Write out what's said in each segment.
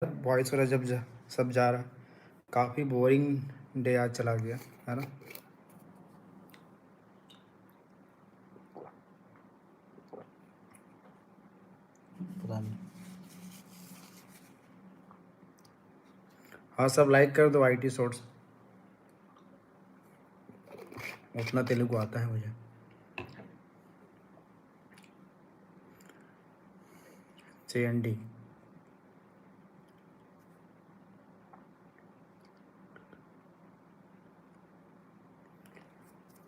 Voice वगैरह जब सब जा रहा, काफ़ी बोरिंग डे आज चला गया है ना। पता नहीं। हाँ, सब लाइक कर दो IT शॉर्ट्स। उतना तेलुगु आता है मुझे। CND।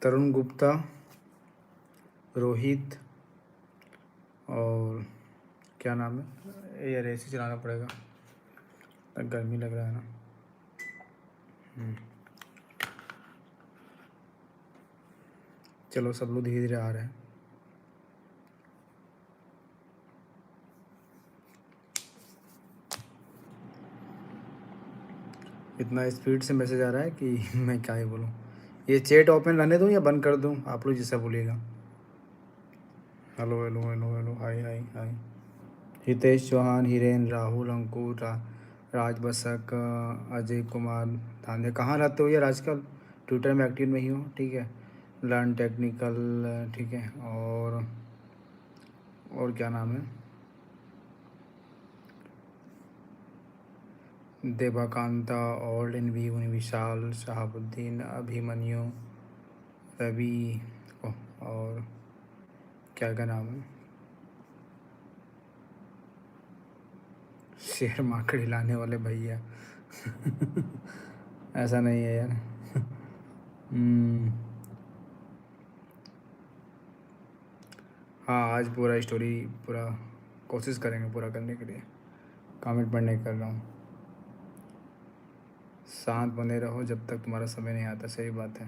तरुण गुप्ता, रोहित, और क्या नाम है यार, ऐसे चलाना पड़ेगा, गर्मी लग रहा है ना। चलो, सब लोग धीरे धीरे आ रहे हैं। इतना स्पीड से मैसेज आ रहा है कि मैं क्या ही बोलूँ। ये चैट ओपन रहने दूँ या बंद कर दूँ, आप लोग जैसा बोलिएगा। हेलो हेलो हेलो हेलो, हाय हाय हाय। हितेश चौहान, हिरेन, राहुल, अंकुर, राज बसक, अजय कुमार धांधे। कहाँ रहते हो यार आजकल? ट्विटर में एक्टिव नहीं हो, ठीक है। लर्न टेक्निकल, ठीक है। और क्या नाम है? देवाकांता, ऑल इन वी, विशाल, शहाबुद्दीन, अभिमन्यु, रवि, और क्या क्या नाम है? शेयर मार्केट हिलाने वाले भैया। ऐसा नहीं है यार। हाँ, आज पूरा स्टोरी पूरा कोशिश करेंगे पूरा करने के लिए। कमेंट पढ़ने कर रहा हूँ। शांत बने रहो जब तक तुम्हारा समय नहीं आता। सही बात है।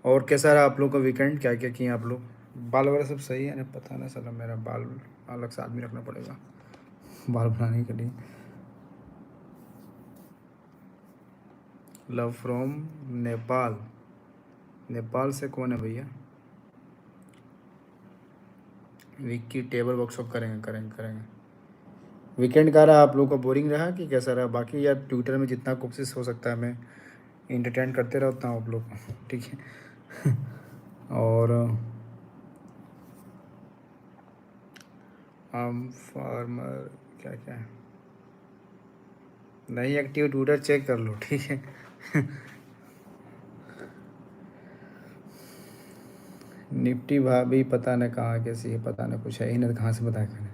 और कैसा रहा आप लोग का वीकेंड? क्या क्या किए आप लोग? बाल वगैरह सब सही है ना? पता ना साला, मेरा बाल अलग से आदमी रखना पड़ेगा बाल बनाने के लिए। Love from Nepal. नेपाल से कौन है भैया? विक्की, टेबल वर्कशॉप करेंगे करेंगे करेंगे। वीकेंड का रहा आप लोगों का? बोरिंग रहा कि कैसा रहा? बाकी यार ट्विटर में जितना कोशिश हो सकता है मैं इंटरटेन करते रहता हूँ आप लोग को, ठीक है। और हम फार्मर क्या क्या है? नहीं एक्टिव ट्विटर चेक कर लो, ठीक है। निफ्टी भाभी पता न कहाँ कैसी है, पता न, कुछ है ही नहीं, कहाँ से पता करें।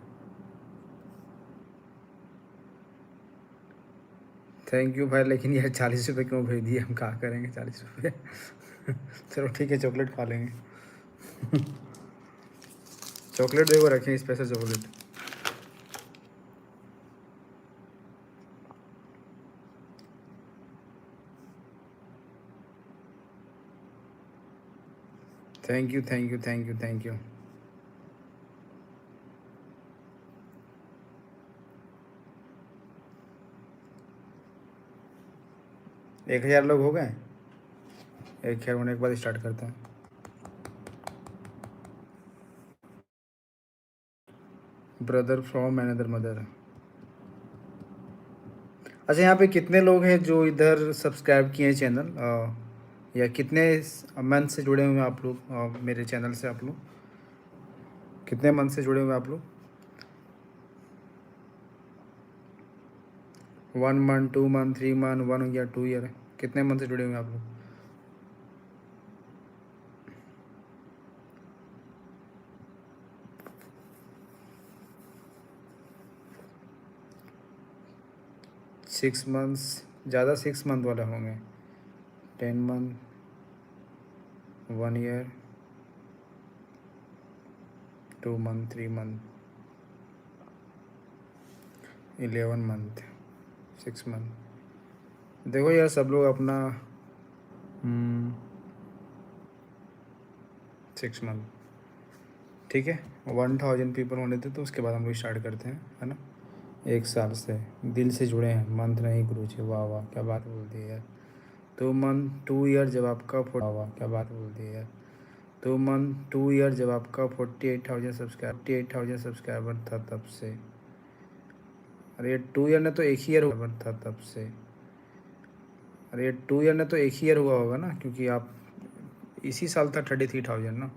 थैंक यू भाई, लेकिन यार 40 रुपये क्यों भेज दिए? हम कहाँ करेंगे 40 रुपये। चलो ठीक है, चॉकलेट खा लेंगे। चॉकलेट देखो रखें, special chocolate. Thank you thank you thank you thank you. 1000 लोग हो गए। 1000 होने के बाद स्टार्ट करते हैं। Brother from another mother. अच्छा, यहाँ पे कितने लोग हैं जो इधर सब्सक्राइब किए हैं चैनल, या कितने मंथ से जुड़े हुए हैं आप लोग? मेरे चैनल से आप लोग कितने मंथ से जुड़े हुए हैं आप लोग? 1 month, 2 month, 3 month, 1 year, 2 year? कितने मंथ से जुड़े हुए हैं आप लोग? 6 मंथ्स, ज़्यादा 6 मंथ वाले होंगे। 10 month, 1 year, 2 month, 3 month, 11 month, 6 month. देखो यार, सब लोग अपना 6 मंथ, ठीक है। 1000 पीपल होने थे तो उसके बाद हम लोग स्टार्ट करते हैं, है ना। 1 साल से दिल से जुड़े हैं, मंथ नहीं गुरु जी। वाह वाह, क्या बात बोल दी यार। 2 मंथ, 2 ईयर जब आपका वाह वाह, क्या बात बोल दी यार। 2 ईयर जब आपका 48,000 सब्सक्राइबर था तब से। अरे 2 ईयर ने तो एक ही ईयर हुआ था तब से। अरे 2 ईयर ने तो एक ही ईयर हुआ होगा ना, क्योंकि आप इसी साल था 33,000 ना।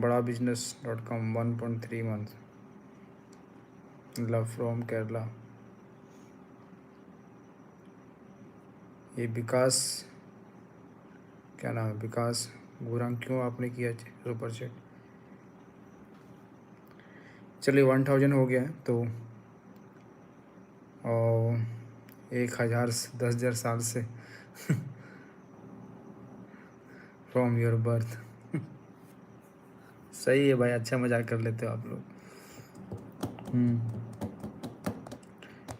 बड़ा बिजनेस.com 1.3 मंथ। Love from Kerala. ये विकास, क्या नाम है, विकास गुरांग, क्यों आपने किया सुपर चैट? चलिए 1,000 हो गया है तो, और 1,000 10,000 साल से फ्रॉम योर बर्थ। सही है भाई, अच्छा मजाक कर लेते हो आप लोग।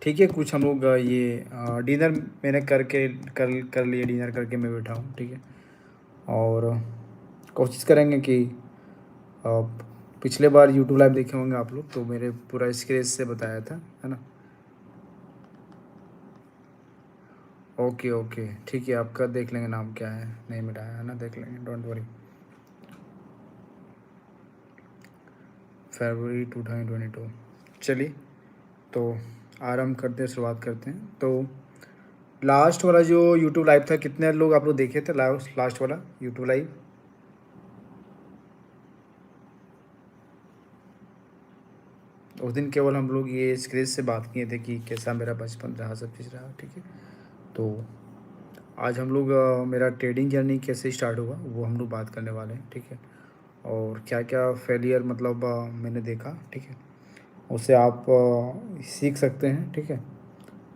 ठीक है, कुछ हम लोग ये डिनर मैंने करके कर लिए, डिनर करके मैं बैठा हूँ, ठीक है। और कोशिश करेंगे कि अ, पिछले बार यूट्यूब लाइव देखे होंगे आप लोग, तो मेरे पूरा स्क्रेच से बताया था, है ना। ओके ओके ठीक है, आपका देख लेंगे नाम क्या है, नहीं मिटाया है ना, देख लेंगे, डोंट वरी। फरवरी 2022। चलिए तो आरंभ करते हैं, शुरुआत करते हैं। तो लास्ट वाला जो यूट्यूब लाइव था, कितने लोग आप लोग देखे थे लास्ट वाला यूट्यूब लाइव? उस दिन केवल हम लोग ये स्क्रेच से बात किए थे कि कैसा मेरा बचपन रहा, सब चीज़ रहा, ठीक है। तो आज हम लोग मेरा ट्रेडिंग जर्नी कैसे स्टार्ट हुआ वो हम लोग बात करने वाले हैं, ठीक है। और क्या क्या फेलियर मतलब मैंने देखा, ठीक है, उससे आप सीख सकते हैं, ठीक है।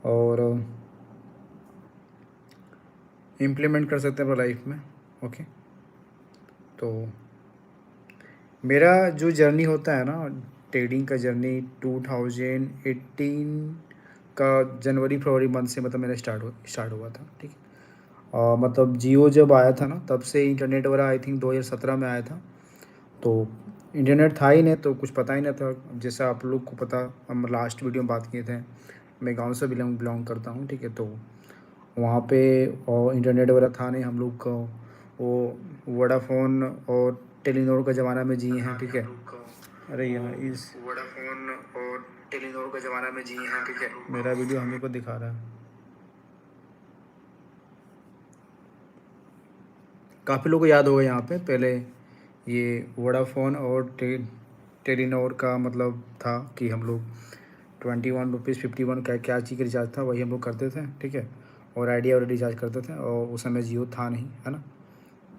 और इम्प्लीमेंट कर सकते हैं अपनी लाइफ में, ओके। तो मेरा जो जर्नी होता है ना, ट्रेडिंग का जर्नी 2018 का जनवरी फरवरी मंथ से मतलब मेरा स्टार्ट हुआ था, ठीक है। मतलब जियो जब आया था ना, तब से इंटरनेट वगैरह आई थिंक 2017 में आया था। तो इंटरनेट था ही नहीं, तो कुछ पता ही नहीं था। जैसा आप लोग को पता, हम लास्ट वीडियो में बात किए थे, मैं गांव से बिलोंग करता हूँ, ठीक है। तो वहाँ पे इंटरनेट वगैरह था नहीं, हम लोग को वो वोडाफोन और टेलीनॉर का ज़माना में जिए हैं, ठीक है। अरे यार, इस वोडाफोन और टेलीनॉर का ज़माना में जिए हैं, ठीक है। मेरा वीडियो हम लोग को दिखा रहा है। काफ़ी लोगों को याद होगा यहाँ पे पहले ये वोडाफोन और टेलीनॉर का मतलब था कि हम लोग 21 रुपीज़ 51 का क्या चीज़ का रिचार्ज था, वही हम लोग करते थे, ठीक है। और आइडिया और रिचार्ज करते थे, और उस समय जियो था नहीं, है ना।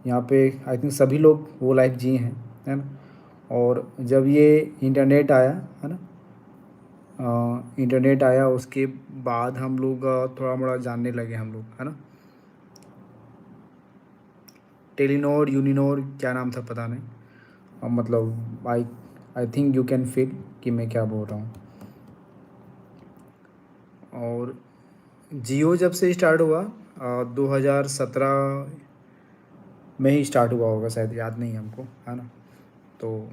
यहाँ पे आई थिंक सभी लोग वो लाइफ जिए हैं, है ना। और जब ये इंटरनेट आया, है ना, इंटरनेट आया उसके बाद हम लोग थोड़ा मोड़ा जानने लगे हम लोग, है ना। टेलीनॉर यूनिनॉर क्या नाम था पता नहीं, मतलब I think you can feel कि मैं क्या बोल रहा हूँ। और जियो जब से स्टार्ट हुआ 2017 में ही स्टार्ट हुआ होगा शायद, याद नहीं है हमको, है ना। तो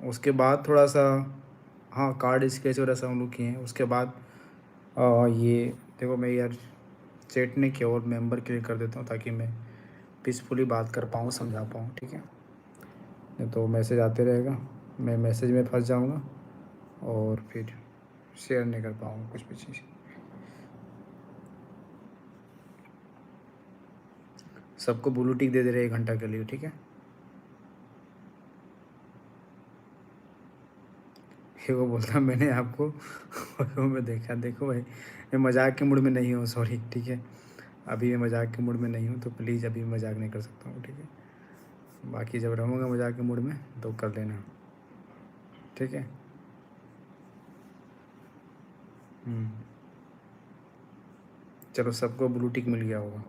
उसके बाद थोड़ा सा, हाँ, कार्ड स्केच वगैरह सब हम लोग किए हैं। उसके बाद ये देखो, मैं यार चैट नहीं किया और मेंबर क्लिक कर देता हूँ ताकि मैं पीसफुली बात कर पाऊँ, समझा पाऊँ, ठीक है। नहीं तो मैसेज आते रहेगा, मैं मैसेज में फंस जाऊँगा और फिर शेयर नहीं कर पाऊँगा कुछ भी चीज़। सबको ब्लू टिक दे दे रहे 1 घंटा के लिए, ठीक है। ये वो बोलता मैंने आपको फोटो में देखा, देखो भाई, मैं मजाक के मूड में नहीं हूँ, सॉरी, ठीक है। अभी मैं मजाक के मूड में नहीं हूँ, तो प्लीज़ अभी मजाक नहीं कर सकता हूँ, ठीक है। बाकी जब रहूँगा मजाक के मूड में तो कर लेना, ठीक है। चलो, सबको ब्लू टिक मिल गया होगा।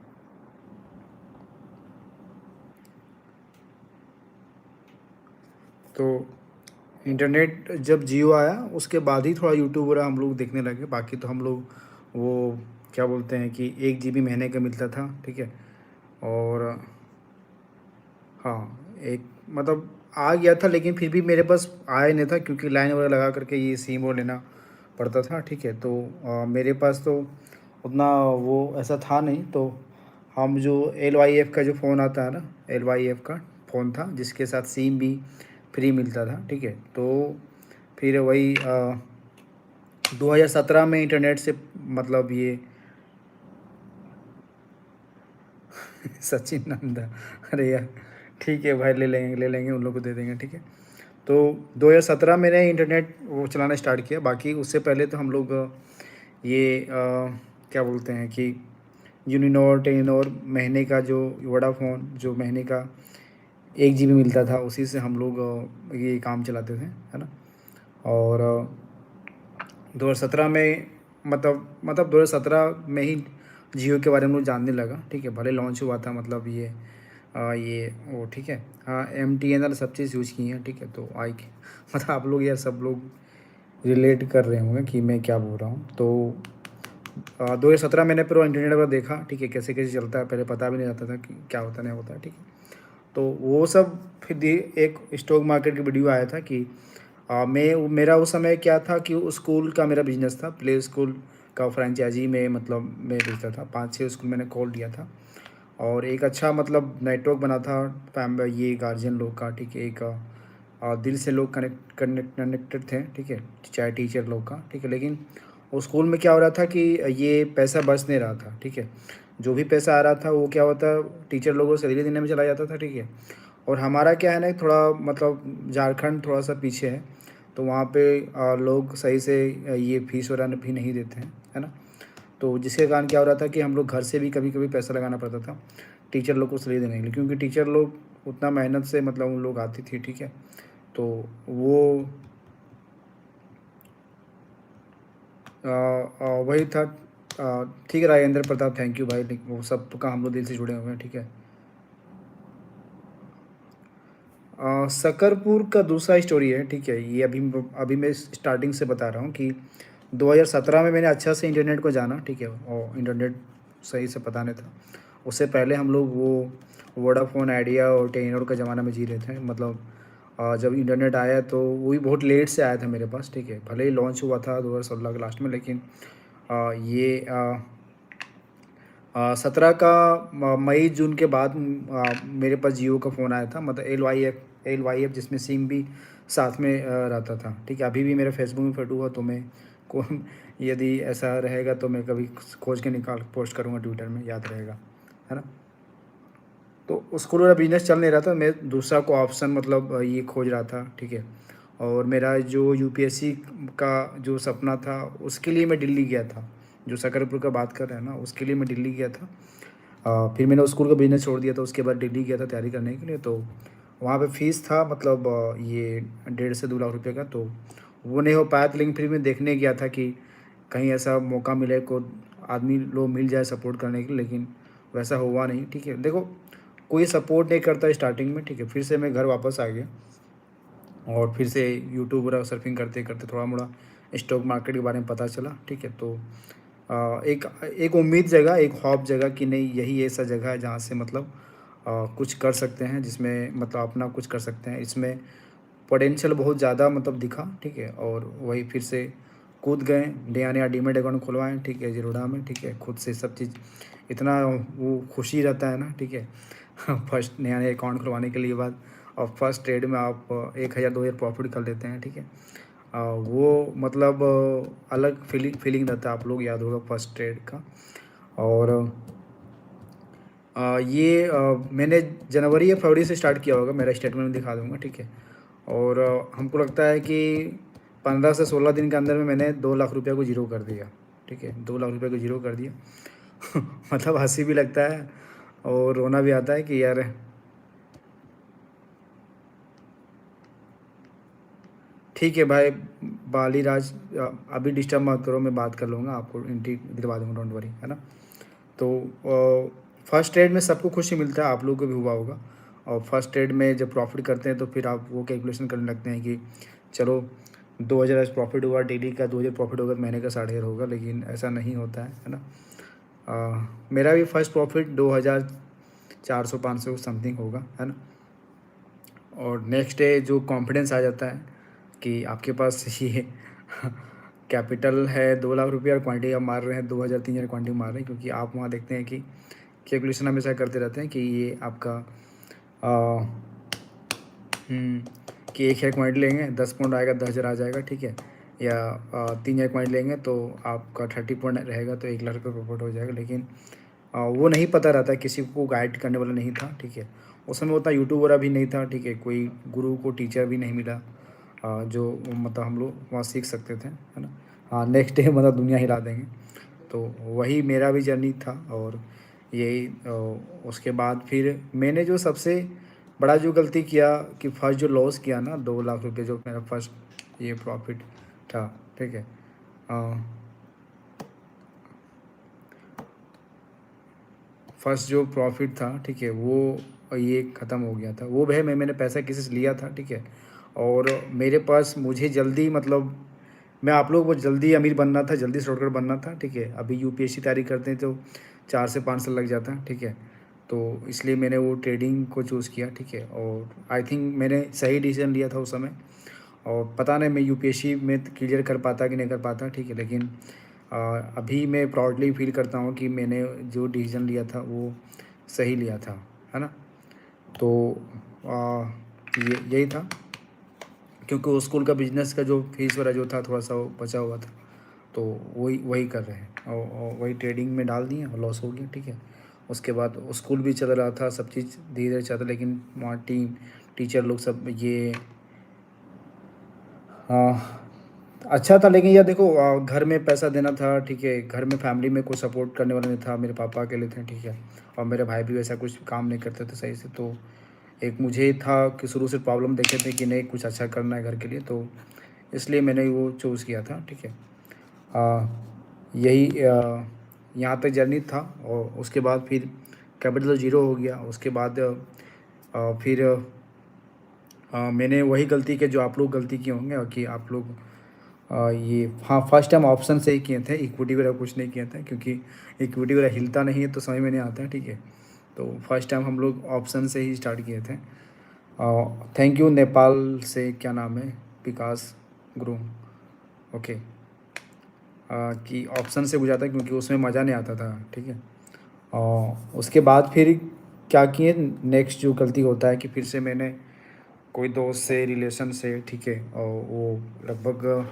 तो इंटरनेट जब जियो आया उसके बाद ही थोड़ा यूट्यूब वगैरह हम लोग देखने लगे। बाकी तो हम लोग वो क्या बोलते हैं कि 1 GB महीने का मिलता था, ठीक है। और हाँ, एक मतलब आ गया था, लेकिन फिर भी मेरे पास आया नहीं था क्योंकि लाइन वगैरह लगा करके ये सिम वो लेना पड़ता था, ठीक है। तो मेरे पास तो उतना वो ऐसा था नहीं। तो हम जो LYF का जो फ़ोन आता है ना, LYF का फ़ोन था जिसके साथ सिम भी फ्री मिलता था, ठीक है। तो फिर वही 2017 में इंटरनेट से मतलब ये सचिन नंदा, अरे यार ठीक है भाई, ले लेंगे, उन लोग को दे देंगे, ठीक है। तो 2017 मैंने इंटरनेट वो चलाना स्टार्ट किया। बाकी उससे पहले तो हम लोग ये क्या बोलते हैं कि यूनिनॉर टेलीनॉर महीने का जो वोडाफ़ोन जो महीने का 1 जीबी मिलता था, उसी से हम लोग ये काम चलाते थे, है ना। और 2017 में मतलब 2017 में ही जियो के बारे में लोग जानने लगा, ठीक है। भले लॉन्च हुआ था मतलब ये वो, ठीक है। हाँ, MTNL सब चीज़ यूज़ की हैं, ठीक है। तो मतलब आप लोग यार सब लोग रिलेट कर रहे होंगे कि मैं क्या बोल रहा हूँ। तो 2017 मैंने फिर इंटरनेट पर देखा, ठीक है, कैसे कैसे चलता है। पहले पता भी नहीं रहता था कि क्या होता नहीं होता, ठीक है। तो वो सब फिर एक स्टॉक मार्केट की वीडियो आया था कि मेरा उस समय क्या था कि उस स्कूल का मेरा बिजनेस था, प्ले स्कूल का फ्रेंचाइजी में, मतलब मैं बेचता था। 5-6 स्कूल मैंने खोल दिया था और एक अच्छा मतलब नेटवर्क बना था ये गार्जियन लोग का, ठीक है। एक दिल से लोग कनेक्टेड थे, ठीक है, चाहे टीचर लोग का, ठीक है। लेकिन उस स्कूल में क्या हो रहा था कि ये पैसा बच नहीं रहा था, ठीक है। जो भी पैसा आ रहा था वो क्या होता, टीचर लोगों को सैलरी देने में चला जाता था, ठीक है। और हमारा क्या है ना, थोड़ा मतलब झारखंड थोड़ा सा पीछे है, तो वहाँ पे लोग सही से ये फीस वगैरह भी नहीं देते हैं, है ना। तो जिसके कारण क्या हो रहा था कि हम लोग घर से भी कभी कभी पैसा लगाना पड़ता था टीचर लोग को सैलरी देने के लिए, क्योंकि टीचर लोग उतना मेहनत से मतलब उन लोग आती थी, ठीक है। तो वो वही था। ठीक है राजेंद्र प्रताप, थैंक यू भाई, वो सब तो का हम लोग दिल से जुड़े हुए हैं, ठीक है। सकरपुर का दूसरा स्टोरी है, ठीक है। ये अभी मैं स्टार्टिंग से बता रहा हूँ कि 2017 में मैंने अच्छा से इंटरनेट को जाना, ठीक है, और इंटरनेट सही से पता नहीं था। उससे पहले हम लोग वो वोडाफोन आइडिया और टेलीनॉर का ज़माना में जी रहे थे। मतलब जब इंटरनेट आया तो वो भी बहुत लेट से आया था मेरे पास, ठीक है। भले ही लॉन्च हुआ था 2016 के लास्ट में, लेकिन ये 17 का मई जून के बाद मेरे पास जियो का फ़ोन आया था, मतलब एल वाई एफ जिसमें सिम भी साथ में रहता था, ठीक है। अभी भी मेरा फेसबुक में फोटो हुआ तो मैं को यदि ऐसा रहेगा तो मैं कभी खोज के निकाल पोस्ट करूँगा ट्विटर में, याद रहेगा, है ना। तो उसको मेरा बिजनेस चल नहीं रहा था, मैं दूसरा को ऑप्शन मतलब ये खोज रहा था, ठीक है। और मेरा जो यूपीएससी का जो सपना था उसके लिए मैं दिल्ली गया था। जो सकरपुर का बात कर रहे हैं ना, उसके लिए मैं दिल्ली गया था। फिर मैंने उस स्कूल का बिजनेस छोड़ दिया था, उसके बाद दिल्ली गया था तैयारी करने के लिए। तो वहाँ पे फ़ीस था मतलब ये 1.5 से 2 लाख रुपए का। तो वो नहीं हो पाया था, लेकिन फिर मैं देखने गया था कि कहीं ऐसा मौका मिले को आदमी लोग मिल जाए सपोर्ट करने के लिए, लेकिन वैसा हुआ नहीं, ठीक है। देखो कोई सपोर्ट नहीं करता स्टार्टिंग में, ठीक है। फिर से मैं घर वापस आ गया और फिर से यूट्यूब वगैरह सर्फिंग करते करते थोड़ा मोड़ा स्टॉक मार्केट के बारे में पता चला, ठीक है। तो एक एक उम्मीद जगह, एक ख्वाब जगह कि नहीं यही ऐसा जगह है जहाँ से मतलब कुछ कर सकते हैं, जिसमें मतलब अपना कुछ कर सकते हैं। इसमें पोटेंशियल बहुत ज़्यादा मतलब दिखा, ठीक है। और वही फिर से कूद गए, नया नया डीमेट अकाउंट खुलवाएं, ठीक है, ज़ीरोधा में, ठीक है। खुद से सब चीज़ इतना वो खुशी रहता है ना, ठीक है। फर्स्ट नया नया अकाउंट खुलवाने के लिए बाद और फर्स्ट ट्रेड में आप 1,000 2,000 प्रॉफिट कर लेते हैं, ठीक है। वो मतलब अलग फीलिंग रहता है, आप लोग याद होगा फर्स्ट ट्रेड का। और ये मैंने जनवरी या फरवरी से स्टार्ट किया होगा, मेरा स्टेटमेंट में दिखा दूंगा, ठीक है। और हमको लगता है कि 15 से 16 दिन के अंदर में मैंने 2 लाख रुपये को जीरो कर दिया, ठीक है। 2 लाख रुपये को जीरो कर दिया। मतलब हंसी भी लगता है और रोना भी आता है कि यार, ठीक है भाई बाली राज, अभी डिस्टर्ब मत करो, मैं बात कर लूँगा, आपको एंट्री दिलवा दूँगा, डोंट वरी, है ना। तो फर्स्ट ट्रेड में सबको खुशी मिलता है, आप लोगों को भी हुआ होगा। और फर्स्ट ट्रेड में जब प्रॉफिट करते हैं तो फिर आप वो कैलकुलेशन करने लगते हैं कि चलो 2,000 आज प्रॉफिट हुआ, डेली का 2,000 प्रॉफिट होगा तो महीने का 1,500 होगा, लेकिन ऐसा नहीं होता है ना। मेरा भी फर्स्ट प्रॉफिट 2,400 500 समथिंग होगा, है ना। और नेक्स्ट डे जो कॉन्फिडेंस आ जाता है कि आपके पास ये कैपिटल है 2 लाख रुपये और क्वांटिटी आप मार रहे हैं 2,000 3,000 क्वांटिटी मार रहे हैं, क्योंकि आप वहाँ देखते हैं कि कैलकुलेशन हमेशा करते रहते हैं कि ये आपका कि 1 हेयर पॉइंट लेंगे 10 पॉइंट आएगा 10,000 आ जाएगा, ठीक है। या 3 हेयर पॉइंट लेंगे तो आपका 30 पॉइंट रहेगा तो 1 लाख रुपये प्रॉफिट हो जाएगा। लेकिन वो नहीं पता रहता, किसी को गाइड करने वाला नहीं था, ठीक है। उस समय उतना यूट्यूब वगैरह भी नहीं था, ठीक है। कोई गुरु को टीचर भी नहीं मिला जो मतलब हम लोग वहाँ सीख सकते थे, है ना। हाँ, नेक्स्ट डे मतलब दुनिया हिला देंगे। तो वही मेरा भी जर्नी था। और यही उसके बाद फिर मैंने जो सबसे बड़ा जो गलती किया कि फर्स्ट जो लॉस किया ना 2 लाख रुपए, जो मेरा फर्स्ट ये प्रॉफिट था, ठीक है। फर्स्ट जो प्रॉफिट था, ठीक है, वो ये ख़त्म हो गया था। वो भाई मैंने पैसा किसी से लिया था, ठीक है। और मेरे पास मुझे जल्दी मतलब मैं आप लोगों को जल्दी अमीर बनना था, जल्दी शॉर्टकट बनना था, ठीक है। अभी यूपीएससी तैयारी करते हैं तो 4 से 5 साल लग जाता है, ठीक है। तो इसलिए मैंने वो ट्रेडिंग को चूज़ किया, ठीक है। और आई थिंक मैंने सही डिसीजन लिया था उस समय। और पता नहीं मैं यूपीएससी में क्लियर कर पाता कि नहीं कर पाता, ठीक है। लेकिन अभी मैं प्राउडली फील करता हूँ कि मैंने जो डिसीजन लिया था वो सही लिया था, है ना। तो ये यही था, क्योंकि उस स्कूल का बिजनेस का जो फीस वगैरह जो था थोड़ा सा वो बचा हुआ था, तो वही वही कर रहे हैं। और वही ट्रेडिंग में डाल दिए और लॉस हो गया, ठीक है। उसके बाद स्कूल भी चल रहा था, सब चीज़ धीरे धीरे चलता, लेकिन वहाँ टीचर लोग सब ये अच्छा था। लेकिन यार देखो घर में पैसा देना था, ठीक है। घर में फैमिली में कोई सपोर्ट करने वाला नहीं था, मेरे पापा अकेले थे, ठीक है। और मेरे भाई भी वैसा कुछ काम नहीं करते थे सही से। तो एक मुझे था कि शुरू से प्रॉब्लम देखे थे कि नहीं कुछ अच्छा करना है घर के लिए, तो इसलिए मैंने वो चूज़ किया था, ठीक है। आ, यही यहाँ तक जर्नी था। और उसके बाद फिर कैपिटल ज़ीरो हो गया। उसके बाद फिर मैंने वही गलती की जो आप लोग गलती किए होंगे कि आप लोग ये हाँ फर्स्ट टाइम ऑप्शन से ही किए थे, इक्विटी वगैरह कुछ नहीं किए थे, क्योंकि इक्विटी वगैरह हिलता नहीं है तो समझ में नहीं आता है, ठीक है। तो फर्स्ट टाइम हम लोग ऑप्शन से ही स्टार्ट किए थे। थैंक यू नेपाल से, क्या नाम है, विकास गुरु, ओके। कि ऑप्शन से गुजारा था क्योंकि उसमें मज़ा नहीं आता था, ठीक है। और उसके बाद फिर क्या किए, नेक्स्ट जो गलती होता है कि फिर से मैंने कोई दोस्त से रिलेशन से, ठीक है, और वो लगभग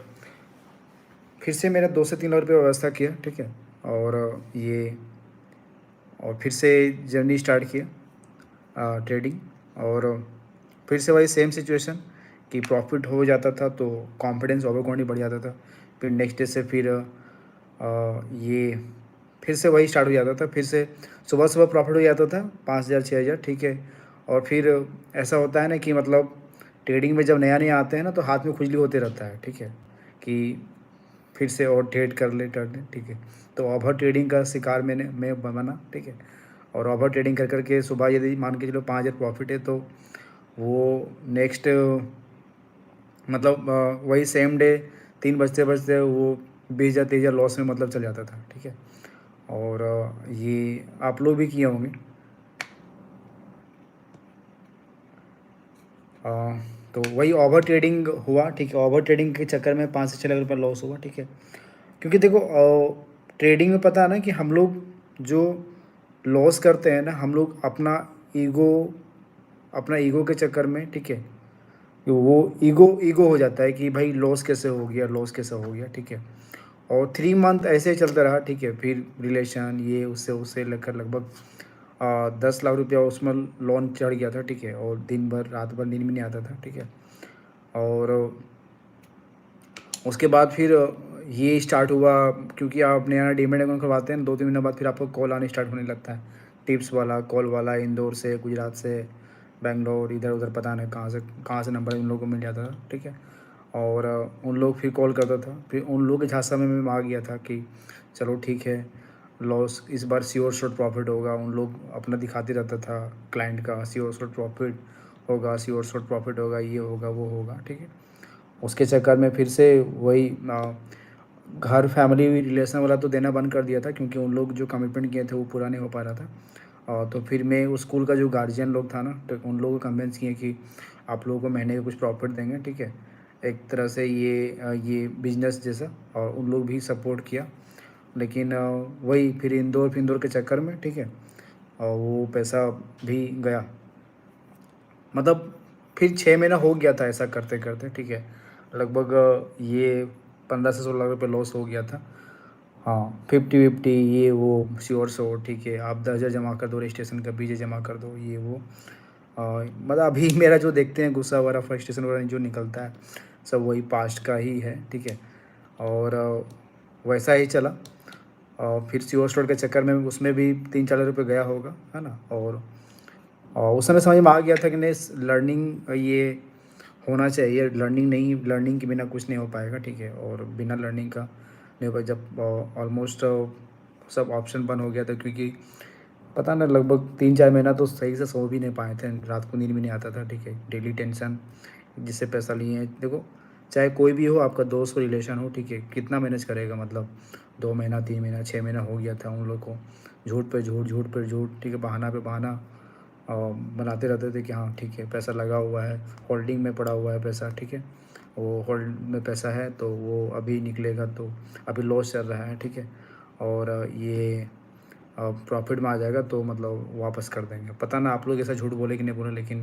फिर से मैंने 2 से 3 लाख रुपये व्यवस्था किया, ठीक है। और ये और फिर से जर्नी स्टार्ट किया ट्रेडिंग। और फिर से वही सेम सिचुएशन कि प्रॉफिट हो जाता था तो कॉन्फिडेंस ओवर कॉन्फिडेंस बढ़ जाता था। फिर नेक्स्ट डे से फिर ये फिर से वही स्टार्ट हो जाता था। फिर से सुबह सुबह प्रॉफिट हो जाता था 5,000 6,000, ठीक है। और फिर ऐसा होता है ना कि मतलब ट्रेडिंग में जब नया नया आते हैं ना तो हाथ में खुजली होते रहता है, ठीक है, कि फिर से और ट्रेड कर ले कर ले, ठीक है। तो ओवर ट्रेडिंग का शिकार मैं बना, ठीक है। और ओवर ट्रेडिंग कर करके सुबह यदि मान के चलो 5,000 प्रॉफिट है तो वो नेक्स्ट मतलब वही सेम डे 3 बजते बजते वो 20,000 23,000 लॉस में मतलब चल जाता था, ठीक है। और ये आप लोग भी किए होंगे। तो वही ओवर ट्रेडिंग हुआ, ठीक है। ओवर ट्रेडिंग के चक्कर में 5 से 6 लाख रुपये लॉस हुआ, ठीक है। क्योंकि देखो ट्रेडिंग में पता है ना कि हम लोग जो लॉस करते हैं ना, हम लोग अपना ईगो के चक्कर में, ठीक है, कि वो ईगो ईगो हो जाता है कि भाई लॉस कैसे हो गया, लॉस कैसे हो गया, ठीक है। और 3 मंथ ऐसे ही चलता रहा, ठीक है। फिर रिलेशन ये उससे उससे लेकर लगभग 10 लाख रुपया उसमें लोन चढ़ गया था, ठीक है। और दिन भर रात भर नींद भी नहीं आता था, ठीक है। और उसके बाद फिर ये स्टार्ट हुआ, क्योंकि आप नया डीमेट अकाउंट करवाते हैं 2-3 महीने बाद फिर आपको कॉल आने स्टार्ट होने लगता है, टिप्स वाला कॉल वाला, इंदौर से, गुजरात से, बेंगलोर, इधर उधर पता नहीं कहाँ से नंबर उन लोगों को मिल जाता था, ठीक है। और उन लोग फिर कॉल करता था, फिर उन लोगों के झांसा में मैं आ गया था कि चलो ठीक है, लॉस इस बार श्योर शॉर्ट प्रॉफिट होगा। उन लोग अपना दिखाते रहता था क्लाइंट का, श्योर शॉर्ट प्रॉफिट होगा, श्योर शॉर्ट प्रॉफिट होगा, ये होगा वो होगा, ठीक है। उसके चक्कर में फिर से वही घर फैमिली रिलेशन वाला तो देना बंद कर दिया था, क्योंकि उन लोग जो कमिटमेंट किए थे वो पूरा नहीं हो पा रहा था। तो फिर मैं उस स्कूल का जो गार्जियन लोग था ना, तो उन लोगों को कन्विंस किए कि आप लोगों को महीने का कुछ प्रॉफिट देंगे, ठीक है, एक तरह से ये बिजनेस जैसा। और उन लोग भी सपोर्ट किया। लेकिन वही फिर इंदौर के चक्कर में, ठीक है, और वो पैसा भी गया। मतलब फिर 6 महीना हो गया था ऐसा करते-करते, ठीक है। लगभग ये 15 से 16 लाख रुपए लॉस हो गया था। हाँ, 50-50 ये वो, श्योर, ठीक है। आप 10,000 जमा कर दो रजिस्ट्रेशन का, 20,000 जमा कर दो, ये वो। मतलब अभी मेरा जो देखते हैं गुस्सा वगैरह, फ्रस्ट्रेशन वगैरह जो निकलता है, सब वही पास्ट का ही है, ठीक है। और वैसा ही चला। फिर श्योर स्टोर के चक्कर में उसमें भी 3-4 लाख रुपए गया होगा, है ना। और उस समय समझ में आ गया था कि नहीं, लर्निंग ये होना चाहिए, लर्निंग नहीं, लर्निंग के बिना कुछ नहीं हो पाएगा, ठीक है। और बिना लर्निंग का नहीं हो पाएगा। जब ऑलमोस्ट सब ऑप्शन बंद हो गया था, क्योंकि पता ना लगभग 3-4 महीना तो सही से सो भी नहीं पाए थे, रात को नींद भी नहीं आता था, ठीक है। डेली टेंशन, जिससे पैसा लिए हैं। देखो, चाहे कोई भी हो, आपका दोस्त हो, रिलेशन हो, ठीक है, कितना मैनेज करेगा, मतलब 2 महीना, 3 महीना, 6 महीना हो गया था उन लोग को, झूठ पे झूठ, झूठ पे झूठ, ठीक है, बहाना पे बहाना बनाते रहते थे कि हाँ ठीक है, पैसा लगा हुआ है, होल्डिंग में पड़ा हुआ है पैसा, ठीक है, वो होल्ड में पैसा है तो वो अभी निकलेगा, तो अभी लॉस चल रहा है, ठीक है। और ये प्रॉफिट में आ जाएगा तो मतलब वापस कर देंगे। पता ना आप लोग ऐसा झूठ बोले कि नहीं बोले, लेकिन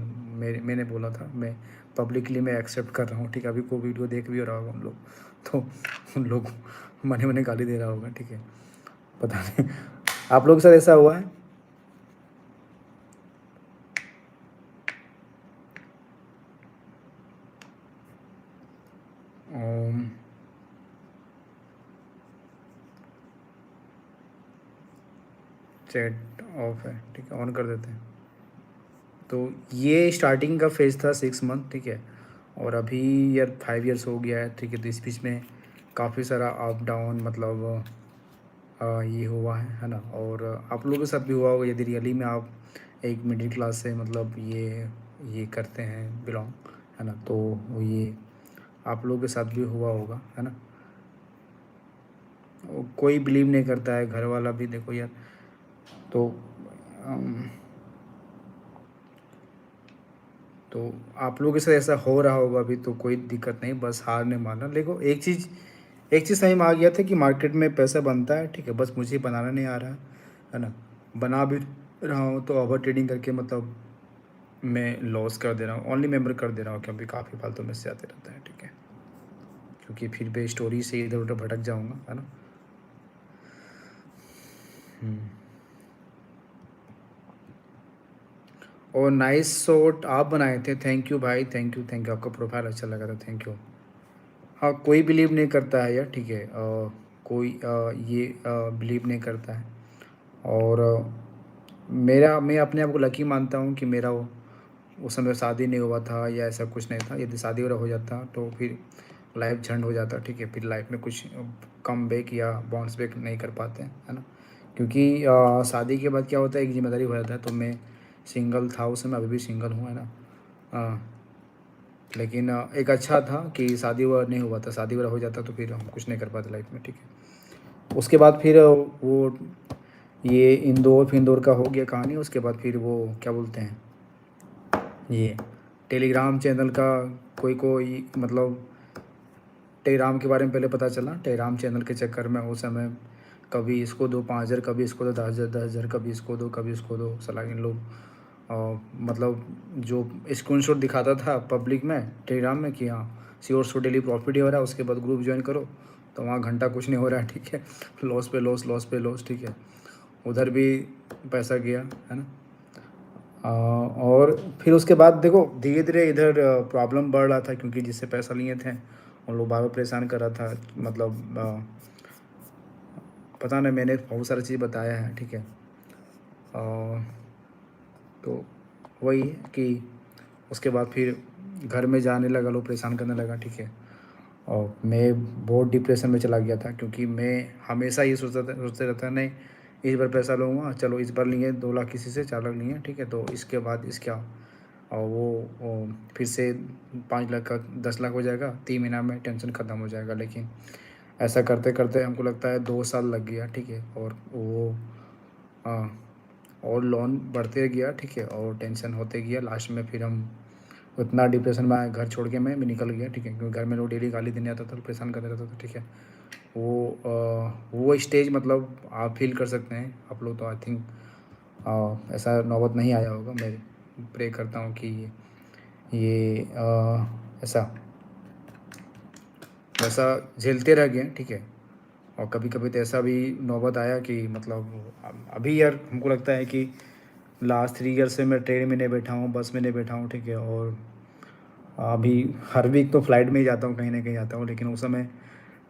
मैंने बोला था, मैं पब्लिकली मैं एक्सेप्ट कर रहा हूँ, ठीक है। अभी कोई वीडियो देख भी रहा होगा हम लोग, तो उन लोग मने मने गाली दे रहा होगा, ठीक है। पता नहीं आप लोग के साथ ऐसा हुआ है? चैट ऑफ है, ठीक है, ऑन कर देते हैं। तो ये स्टार्टिंग का फेज़ था 6 मंथ, ठीक है। और अभी यार 5 ईयर्स हो गया है, ठीक है। तो इस बीच में काफ़ी सारा अप डाउन, मतलब ये हुआ है ना। और आप लोगों के साथ भी हुआ होगा, यदि रियली में आप एक मिडिल क्लास से मतलब ये करते हैं बिलोंग, है ना, तो वो ये आप लोगों के साथ भी हुआ होगा, है ना। कोई बिलीव नहीं करता है, घर वाला भी, देखो यार। तो अम, तो आप लोगों के साथ ऐसा हो रहा होगा अभी, तो कोई दिक्कत नहीं, बस हार नहीं मानना। देखो, एक चीज़ समझ में आ गया था कि मार्केट में पैसा बनता है, ठीक है, बस मुझे बनाना नहीं आ रहा है ना। बना भी रहा हूँ तो ओवर ट्रेडिंग करके मतलब मैं लॉस कर दे रहा हूँ, ओनली मेंबर कर दे रहा हूँ, क्योंकि काफ़ी फालतू में से आते रहता है, ठीक है। क्योंकि फिर मैं स्टोरी से इधर उधर भटक जाऊँगा, है ना। और नाइस शॉट आप बनाए थे, थैंक यू भाई, थैंक यू, थैंक यू। आपका प्रोफाइल अच्छा लगा था, थैंक यू। हाँ, कोई बिलीव नहीं करता है यार, ठीक है। कोई ये बिलीव नहीं करता है। और मैं अपने आप को लकी मानता हूँ कि मेरा वो उस समय शादी नहीं हुआ था या ऐसा कुछ नहीं था। यदि शादी वगैरह हो जाता तो फिर लाइफ झंड हो जाता, ठीक है। फिर लाइफ में कुछ कम बैक या बाउंस बैक नहीं कर पाते हैं, है ना। क्योंकि शादी के बाद क्या होता है, एक जिम्मेदारी हो जाता है। तो मैं सिंगल था उस समय, अभी भी सिंगल हूँ, है ना। लेकिन एक अच्छा था कि शादी वगैरह नहीं हुआ था। शादी वगैरह हो जाता तो फिर हम कुछ नहीं कर पाते लाइफ में, ठीक है। उसके बाद फिर वो ये इंदौर का हो गया कहानी। उसके बाद फिर वो क्या बोलते हैं, ये टेलीग्राम चैनल का कोई कोई मतलब टेलीग्राम के बारे में पहले पता चला। टेलीग्राम चैनल के चक्कर में उस समय कभी इसको दो 5,000, कभी इसको दो 10,000, 10,000, कभी इसको दो, कभी इसको दो। साला इन लोग मतलब जो स्क्रीनशॉट दिखाता था पब्लिक में टेलीग्राम में कि हाँ श्योर सो डेली प्रॉफिट ही हो रहा है, उसके बाद ग्रुप ज्वाइन करो तो वहाँ घंटा कुछ नहीं हो रहा है, ठीक है। लॉस पे लॉस, लॉस पे लॉस, ठीक है। उधर भी पैसा गया, है ना। और फिर उसके बाद देखो धीरे धीरे इधर प्रॉब्लम बढ़ रहा था, क्योंकि जिससे पैसा लिए थे उन लोग बार बार परेशान कर रहा था। मतलब पता नहीं, मैंने बहुत सारी चीज़ बताया है, ठीक है। तो वही है कि उसके बाद फिर घर में जाने लगा, लोग परेशान करने लगा, ठीक है। और मैं बहुत डिप्रेशन में चला गया था, क्योंकि मैं हमेशा ये सोचते रहता नहीं, इस बार पैसा लूँगा, चलो इस बार लिए 2 लाख किसी से, 4 लाख लिए, ठीक है, तो इसके बाद इसका और वो फिर से 5 लाख का 10 लाख हो जाएगा, 3 महीना में टेंशन ख़त्म हो जाएगा। लेकिन ऐसा करते करते हमको लगता है 2 साल लग गया, ठीक है। और वो और लोन बढ़ते गया, ठीक है, और टेंशन होते गया। लास्ट में फिर हम उतना डिप्रेशन में आए, घर छोड़ के मैं भी निकल गया, ठीक है। क्योंकि घर में लोग डेली गाली देने आता था, परेशान करते रहता था, ठीक है। वो स्टेज मतलब आप फील कर सकते हैं, आप लोग तो आई थिंक ऐसा नौबत नहीं आया होगा। मैं प्रे करता हूँ कि ये ऐसा वैसा झेलते रह गए, ठीक है। और कभी कभी तो ऐसा भी नौबत आया कि मतलब अभी यार हमको लगता है कि लास्ट 3 ईयर से मैं ट्रेन में नहीं बैठा हूँ, बस में नहीं बैठा हूँ, ठीक है। और अभी हर वीक तो फ्लाइट में ही जाता हूँ, कहीं ना कहीं जाता हूँ, लेकिन उस समय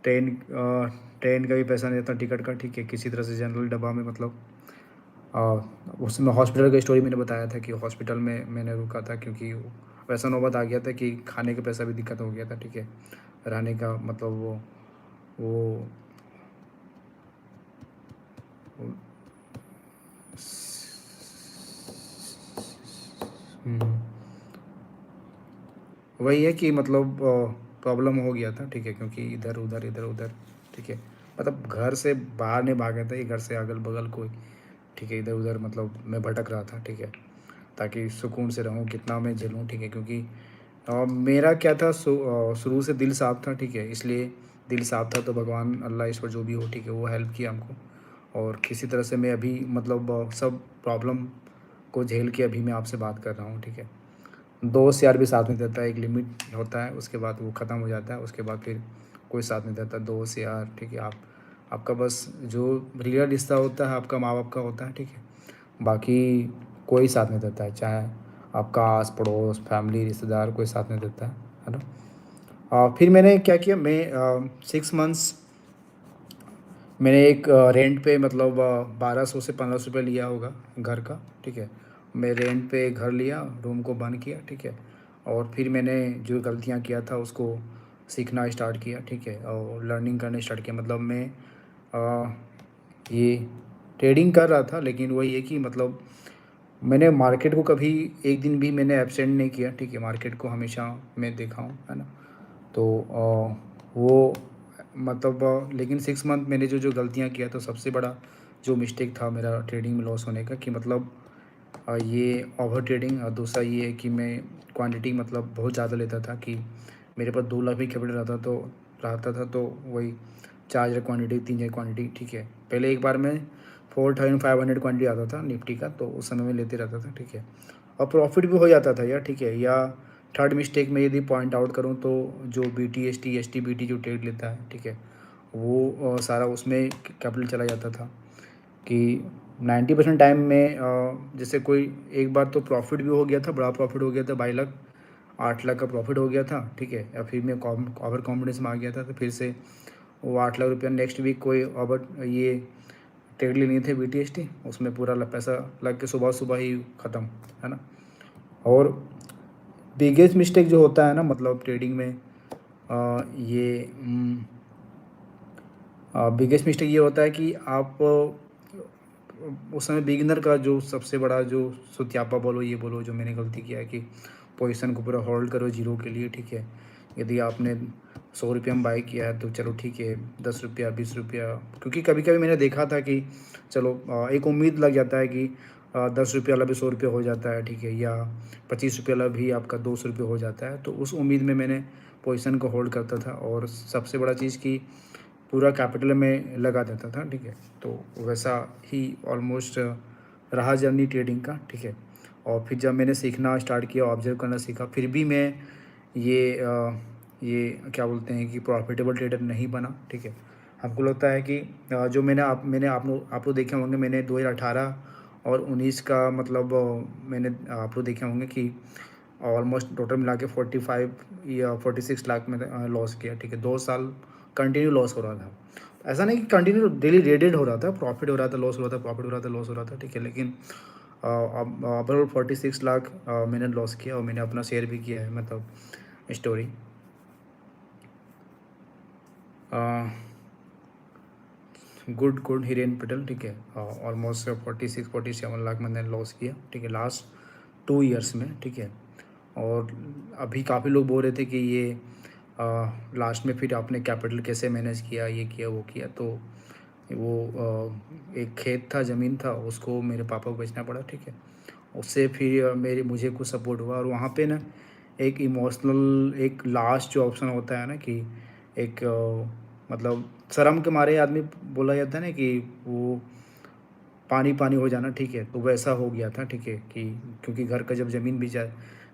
ट्रेन का भी पैसा नहीं था टिकट का, ठीक है। किसी तरह से जनरल डब्बा में मतलब उसमें हॉस्पिटल का स्टोरी मैंने बताया था कि हॉस्पिटल में मैंने रुका था, क्योंकि वैसा नौबत आ गया था कि खाने का पैसा भी दिक्कत हो गया था, ठीक है। रहने का मतलब वो वो- हम्म, वही है कि मतलब प्रॉब्लम हो गया था, ठीक है, क्योंकि इधर उधर इधर उधर, ठीक है। मतलब घर से बाहर नहीं भागा था, ये घर से अगल बगल कोई, ठीक है, इधर उधर मतलब मैं भटक रहा था, ठीक है, ताकि सुकून से रहूँ, कितना मैं झेलूँ, ठीक है। क्योंकि मेरा क्या था, शुरू से दिल साफ था, ठीक है। इसलिए दिल साफ था तो भगवान अल्लाह ईश्वर जो भी हो, ठीक है, वो हेल्प किया हमको। और किसी तरह से मैं अभी मतलब सब प्रॉब्लम को झेल के अभी मैं आपसे बात कर रहा हूँ, ठीक है। दोस्त यार भी साथ नहीं देता है, एक लिमिट होता है, उसके बाद वो ख़त्म हो जाता है, उसके बाद फिर कोई साथ नहीं देता दोस्त यार, ठीक है। आपका बस जो रियल रिश्ता होता है आपका माँ बाप का होता है, ठीक है। बाकी कोई साथ नहीं देता है, चाहे आपका आस पड़ोस फैमिली रिश्तेदार, कोई साथ नहीं देता है ना। फिर मैंने क्या किया, मैं 6 मंथ्स मैंने एक रेंट पे मतलब 1200 से 1500 रुपये लिया होगा घर का, ठीक है। मैं रेंट पे घर लिया, रूम को बंद किया, ठीक है। और फिर मैंने जो गलतियाँ किया था उसको सीखना स्टार्ट किया, ठीक है, और लर्निंग करने स्टार्ट किया। मतलब मैं ये ट्रेडिंग कर रहा था, लेकिन वही है कि मतलब मैंने मार्केट को कभी एक दिन भी मैंने एब्सेंट नहीं किया, ठीक है। मार्केट को हमेशा मैं देखा हूँ, है ना। तो वो मतलब लेकिन 6 मंथ मैंने जो जो गलतियाँ किया, तो सबसे बड़ा जो मिस्टेक था मेरा ट्रेडिंग में लॉस होने का, कि मतलब ये ओवर ट्रेडिंग। और दूसरा ये है कि मैं क्वांटिटी मतलब बहुत ज़्यादा लेता था, कि मेरे पास 2 लाख भी कैपिटल रहता था तो वही 4 हज़ार क्वान्टिटी, 3 हज़ार क्वान्टिटी, ठीक है। पहले एक बार मैं 4500 क्वान्टिटी आता था निफ्टी का, तो उस समय में लेते रहता था, ठीक है। और प्रॉफिट भी हो जाता था यार, ठीक है। या थर्ड मिस्टेक में यदि पॉइंट आउट करूँ तो जो B T S T B T जो ट्रेड लेता है, ठीक है, वो सारा उसमें कैपिटल चला जाता था। कि 90% टाइम में जैसे कोई एक बार तो प्रॉफिट भी हो गया था, बड़ा प्रॉफिट हो गया था, 22 लाख 8 लाख का प्रॉफिट हो गया था, ठीक है। या फिर मैं ओवर कॉन्फिडेंस में आ गया था, तो फिर से वो 8 लाख रुपया नेक्स्ट वीक कोई ओवर ये ट्रेड लेनी थे बी टी एस टी, उसमें पूरा पैसा लग के सुबह सुबह ही ख़त्म, है ना। और बिगेस्ट मिस्टेक जो होता है ना मतलब ट्रेडिंग में, ये बिगेस्ट मिस्टेक ये होता है कि आप उस समय बिगिनर का जो सबसे बड़ा जो सुत्यापा बोलो ये बोलो जो मैंने गलती किया है, कि पोजीशन को पूरा होल्ड करो जीरो के लिए, ठीक है। यदि आपने 100 रुपये में बाई किया है तो चलो ठीक है, 10 रुपया 20 रुपया, क्योंकि कभी कभी मैंने देखा था कि चलो एक उम्मीद लग जाता है कि 10 रुपये वाला भी 100 रुपये हो जाता है, ठीक है। या 25 रुपये वाला भी आपका 200 रुपये हो जाता है, तो उस उम्मीद में मैंने पोजीशन को होल्ड करता था। और सबसे बड़ा चीज़ कि पूरा कैपिटल में लगा देता था, ठीक है। तो वैसा ही ऑलमोस्ट रहा जर्नी ट्रेडिंग का, ठीक है। और फिर जब मैंने सीखना स्टार्ट किया, ऑब्जर्व करना सीखा, फिर भी मैं ये क्या बोलते हैं कि प्रॉफिटेबल ट्रेडर नहीं बना, ठीक है। हमको लगता है कि जो मैंने आप लोग देखे होंगे, मैंने 2018 और 19 का मतलब मैंने आप लोग देखे होंगे कि ऑलमोस्ट टोटल मिला के 45 या 46 लाख में लॉस किया, ठीक है। 2 साल कंटिन्यू लॉस हो रहा था। ऐसा नहीं कि कंटिन्यू डेली रेडेड हो रहा था, प्रॉफिट हो रहा था, लॉस हो रहा था, प्रॉफिट हो रहा था, लॉस हो रहा था, ठीक है। लेकिन अब ओवरऑल 46 लाख मैंने लॉस किया, और मैंने अपना शेयर भी किया है मतलब story. Good good Hiren Patel, ठीक है। ऑलमोस्ट 46 47 लाख मैंने लॉस किया, ठीक है, लास्ट 2 ईयर्स में, ठीक है। और अभी काफ़ी लोग बोल रहे थे कि ये लास्ट में फिर आपने कैपिटल कैसे मैनेज किया, ये किया वो किया। तो वो एक खेत था, ज़मीन था, उसको मेरे पापा को बेचना पड़ा, ठीक है। उससे फिर मुझे कुछ सपोर्ट हुआ। और वहाँ पे ना एक इमोशनल एक लास्ट जो ऑप्शन होता है ना, कि एक मतलब शर्म के मारे आदमी बोला जाता है ना कि वो पानी पानी हो जाना, ठीक है। तो वैसा हो गया था, ठीक है, कि क्योंकि घर का जब ज़मीन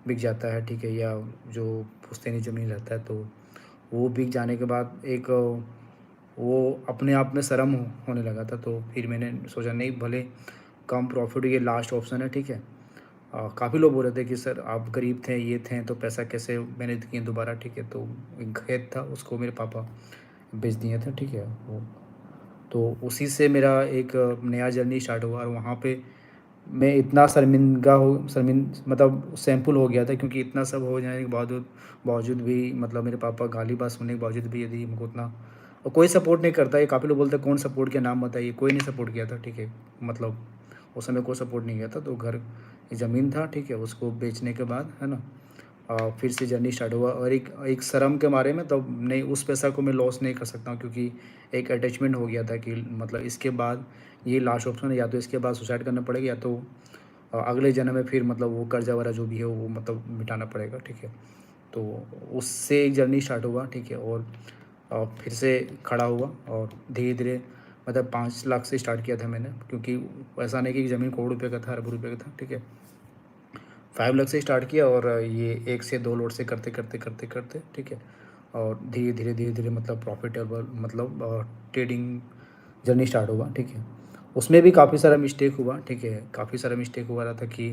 बिक जाता है, ठीक है, या जो पुश्तैनी ज़मीन रहता है तो वो बिक जाने के बाद एक वो अपने आप में शर्म होने लगा था। तो फिर मैंने सोचा नहीं, भले कम प्रॉफ़िट, ये लास्ट ऑप्शन है, ठीक है। काफ़ी लोग बोल रहे थे कि सर आप गरीब थे, ये थे, तो पैसा कैसे मैनेज किए दोबारा, ठीक है। तो एक खेत था, उसको मेरे पापा बेच दिए थे, ठीक है। वो तो उसी से मेरा एक नया जर्नी स्टार्ट हुआ, और वहाँ पे मैं इतना शर्मिंदा हो मतलब सैंपल हो गया था, क्योंकि इतना सब हो जाने के बावजूद बावजूद भी मतलब मेरे पापा गाली बात सुनने के बावजूद भी यदि हमको उतना, और कोई सपोर्ट नहीं करता है। काफ़ी लोग बोलते हैं कौन सपोर्ट किया, नाम बताइए, कोई नहीं सपोर्ट किया था, ठीक है। मतलब उस समय कोई सपोर्ट नहीं किया था। तो घर ज़मीन था, ठीक है, उसको बेचने के बाद, है ना, फिर से जर्नी स्टार्ट हुआ, और एक एक शर्म के मारे में, तब नहीं, उस पैसा को मैं लॉस नहीं कर सकता हूँ, क्योंकि एक अटैचमेंट हो गया था कि मतलब इसके बाद ये लास्ट ऑप्शन है, या तो इसके बाद सुसाइड करना पड़ेगा, या तो अगले जन्म में फिर मतलब वो कर्जा वर्जा जो भी है वो मतलब मिटाना पड़ेगा, ठीक है। तो उससे एक जर्नी स्टार्ट हुआ, ठीक है। और फिर से खड़ा हुआ, और धीरे धीरे मतलब 5 लाख से स्टार्ट किया था मैंने, क्योंकि ऐसा नहीं कि ज़मीन करोड़ रुपये का था, अरबों रुपये का था, ठीक है। 5 लाख से स्टार्ट किया, और ये 1 से 2 लोट से करते करते करते करते, ठीक है। और धीरे धीरे मतलब प्रॉफिटेबल मतलब ट्रेडिंग जर्नी स्टार्ट हुआ, ठीक है। उसमें भी काफ़ी सारा मिस्टेक हुआ, ठीक है, काफ़ी सारा मिस्टेक हुआ रहा था कि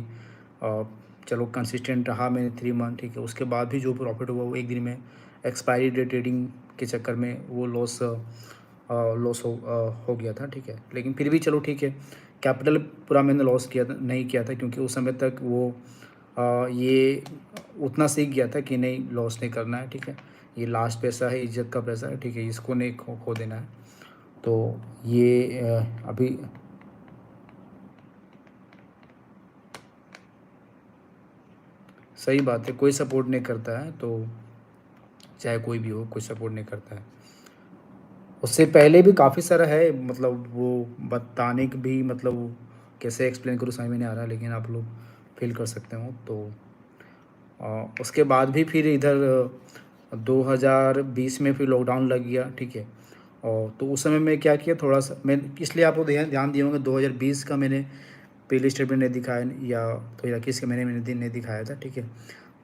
अ, चलो कंसिस्टेंट रहा मैंने 3 मंथ, ठीक है। उसके बाद भी जो प्रॉफिट हुआ वो एक दिन में एक्सपायरी डेट ट्रेडिंग के चक्कर में वो लॉस हो गया था, ठीक है। लेकिन फिर भी चलो ठीक है, कैपिटल पूरा मैंने लॉस किया था नहीं किया था, क्योंकि उस समय तक वो ये उतना सीख गया था कि नहीं, लॉस नहीं करना है, ठीक है। ये लास्ट पैसा है, इज़्ज़त का पैसा है, ठीक है, इसको नहीं खो देना है। तो ये अभी सही बात है, कोई सपोर्ट नहीं करता है, तो चाहे कोई भी हो, कोई सपोर्ट नहीं करता है। उससे पहले भी काफ़ी सारा है, मतलब वो बताने की भी मतलब वो कैसे एक्सप्लेन करूँ समझ में नहीं आ रहा, लेकिन आप लोग फ़ील कर सकते हो। तो उसके बाद भी फिर इधर 2020 में फिर लॉकडाउन लग गया, ठीक है। और तो उस समय मैं क्या किया, थोड़ा-सा मैं, इसलिए आप लोग ध्यान ध्यान दिए होंगे, 2020 का मैंने पहले स्टेटमेंट नहीं दिखाया, या 2021 का मैंने दिन नहीं दिखाया था, ठीक है।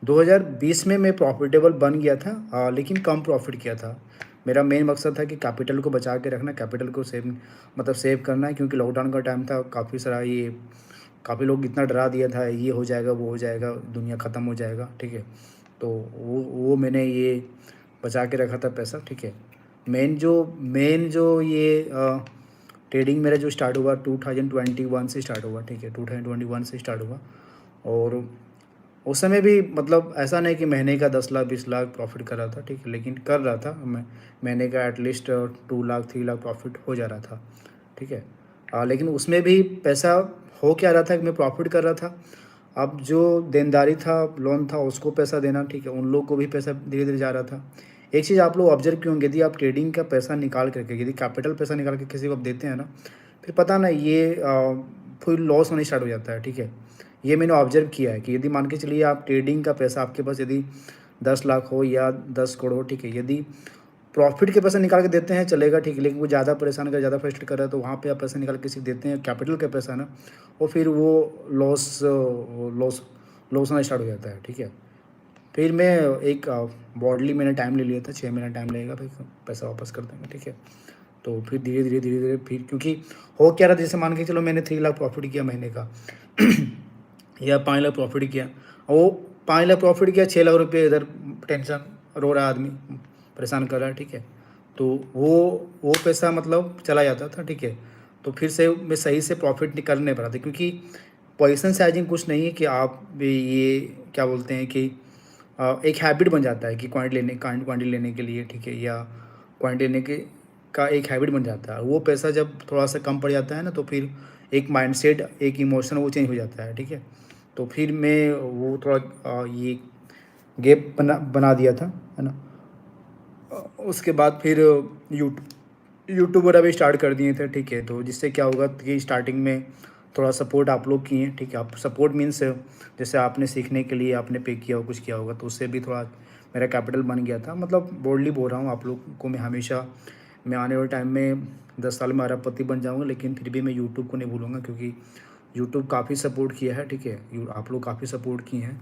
2020 में मैं प्रॉफिटेबल बन गया था, लेकिन कम प्रॉफिट किया था। मेरा मेन मकसद था कि कैपिटल को बचा के रखना, कैपिटल को सेव मतलब सेव करना है, क्योंकि लॉकडाउन का टाइम था, काफ़ी सारा ये काफ़ी लोग इतना डरा दिया था, ये हो जाएगा, वो हो जाएगा, दुनिया ख़त्म हो जाएगा, ठीक है। तो वो मैंने ये बचा के रखा था पैसा, ठीक है। मेन जो ये ट्रेडिंग मेरा जो स्टार्ट हुआ 2021 से स्टार्ट हुआ, ठीक है, 2021 से स्टार्ट हुआ। और उस समय भी मतलब ऐसा नहीं कि महीने का 10 लाख 20 लाख प्रॉफिट कर रहा था, ठीक है, लेकिन कर रहा था मैं, महीने का एटलीस्ट 2 लाख 3 लाख प्रॉफिट हो जा रहा था, ठीक है। लेकिन उसमें भी पैसा हो क्या रहा था कि मैं प्रॉफिट कर रहा था, अब जो देनदारी था, लोन था, उसको पैसा देना, ठीक है, उन लोग को भी पैसा धीरे धीरे जा रहा था। एक चीज़ आप लोग ऑब्जर्व किए होंगे, यदि आप ट्रेडिंग का पैसा निकाल करके, यदि कैपिटल पैसा निकाल के किसी को आप देते हैं ना, फिर पता ना ये फिर लॉस होने स्टार्ट हो जाता है, ठीक है। ये मैंने ऑब्जर्व किया है कि यदि मान के चलिए आप ट्रेडिंग का पैसा आपके पास यदि 10 लाख हो या 10 करोड़ हो, ठीक है, यदि प्रॉफिट के पैसा निकाल के देते हैं चलेगा, ठीक है, लेकिन वो ज़्यादा परेशान कर, ज़्यादा फ्रस्ट्रेट कर रहा है, तो वहाँ पे आप पैसा निकाल के किसी को देते हैं कैपिटल का पैसा ना, और फिर वो लॉस लॉस लॉस होना स्टार्ट हो जाता है, ठीक है। फिर मैं एक बॉडली मैंने टाइम ले लिया था, 6 महीना टाइम लगेगा भाई, पैसा वापस कर देंगे, ठीक है। तो फिर धीरे धीरे फिर, क्योंकि हो क्या रहा, जैसे मान के चलो मैंने 3 लाख प्रॉफिट किया महीने का या 5 लाख प्रॉफिट किया, और वो 5 लाख प्रॉफिट किया, 6 लाख रुपये इधर टेंशन, रो रहा है आदमी, परेशान कर रहा है, ठीक है। तो वो पैसा मतलब चला जाता था, ठीक है। तो फिर से मैं सही से प्रॉफिट कर नहीं पा रहा था, क्योंकि पोजीशन साइजिंग कुछ नहीं है कि आप भी ये क्या बोलते हैं कि एक हैबिट बन जाता है कि क्वांटिटी लेने के लिए, ठीक है, या क्वांटिटी लेने के का एक हैबिट बन जाता है। वो पैसा जब थोड़ा-सा कम पड़ जाता है ना, तो फिर एक माइंडसेट, एक इमोशन वो चेंज हो जाता है, ठीक है। तो फिर मैं वो थोड़ा ये गैप बना दिया था, है ना। उसके बाद फिर यूट्यूब वगैरह भी स्टार्ट कर दिए थे, ठीक है। तो जिससे क्या होगा कि स्टार्टिंग में थोड़ा सपोर्ट आप लोग किए, ठीक है। आप सपोर्ट मीन्स जैसे आपने सीखने के लिए आपने पे किया हो, कुछ किया होगा, तो उससे भी थोड़ा मेरा कैपिटल बन गया था। मतलब बोल्डली बोल रहा हूँ आप लोग को, मैं हमेशा, मैं आने वाले टाइम में 10 साल में अरबपति बन जाऊँगा, लेकिन फिर भी मैं यूट्यूब को नहीं भूलूँगा, क्योंकि यूट्यूब काफ़ी सपोर्ट किया है, ठीक है। आप लोग काफ़ी सपोर्ट किए हैं,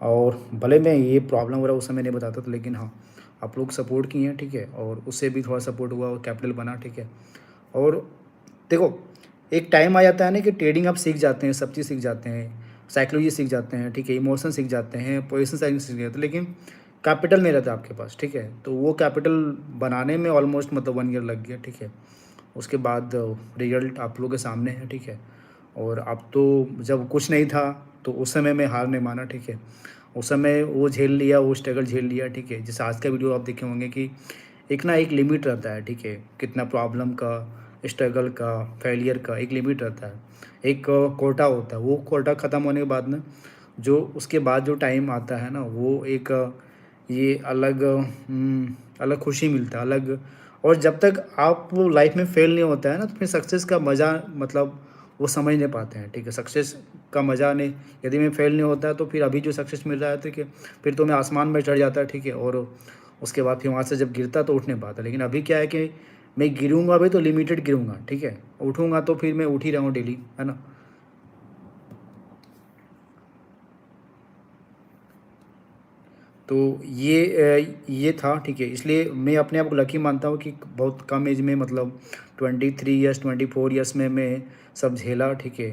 और भले मैं ये प्रॉब्लम हो रहा है उस समय नहीं बताता था, लेकिन हाँ, आप लोग सपोर्ट किए हैं, ठीक है, और उससे भी थोड़ा सपोर्ट हुआ और कैपिटल बना, ठीक है। और देखो, एक टाइम आ जाता है ना कि ट्रेडिंग आप सीख जाते हैं, सब चीज़ सीख जाते हैं, साइकोलॉजी सीख जाते हैं, ठीक है, इमोशन सीख जाते हैं, पोजीशन साइंस सीख जाते हैं, लेकिन कैपिटल नहीं रहता आपके पास, ठीक है। तो वो कैपिटल बनाने में ऑलमोस्ट मतलब 1 ईयर लग गया, ठीक है। उसके बाद रिजल्ट आप लोगों के सामने है, ठीक है। और अब तो जब कुछ नहीं था तो उस समय मैं हार नहीं माना, ठीक है। उस समय वो झेल लिया, वो स्ट्रगल झेल लिया, ठीक है। जैसे आज का वीडियो आप देखे होंगे कि एक ना एक लिमिट रहता है, ठीक है। कितना प्रॉब्लम का, स्ट्रगल का, फेलियर का एक लिमिट रहता है, एक कोटा होता है। वो कोटा ख़त्म होने के बाद ना, जो उसके बाद जो टाइम आता है ना, वो एक ये अलग अलग खुशी मिलता है, अलग। और जब तक आप वो लाइफ में फेल नहीं होता है ना, तो फिर सक्सेस का मज़ा मतलब वो समझ नहीं पाते हैं, ठीक है। सक्सेस का मज़ा नहीं, यदि मैं फेल नहीं होता है तो फिर अभी जो सक्सेस मिल रहा है, ठीक है, फिर तो मैं आसमान में चढ़ जाता है, ठीक है। और उसके बाद फिर वहाँ से जब गिरता तो उठ नहीं पाता। लेकिन अभी क्या है कि मैं गिरूँगा भी तो लिमिटेड गिरूँगा, ठीक है। उठूँगा तो फिर मैं उठ ही रहा हूँ डेली, है ना। तो ये था, ठीक है। इसलिए मैं अपने आप को लकी मानता हूँ कि बहुत कम एज में मतलब 23 ईयर्स 24 ईयर्स में मैं सब झेला, ठीक है।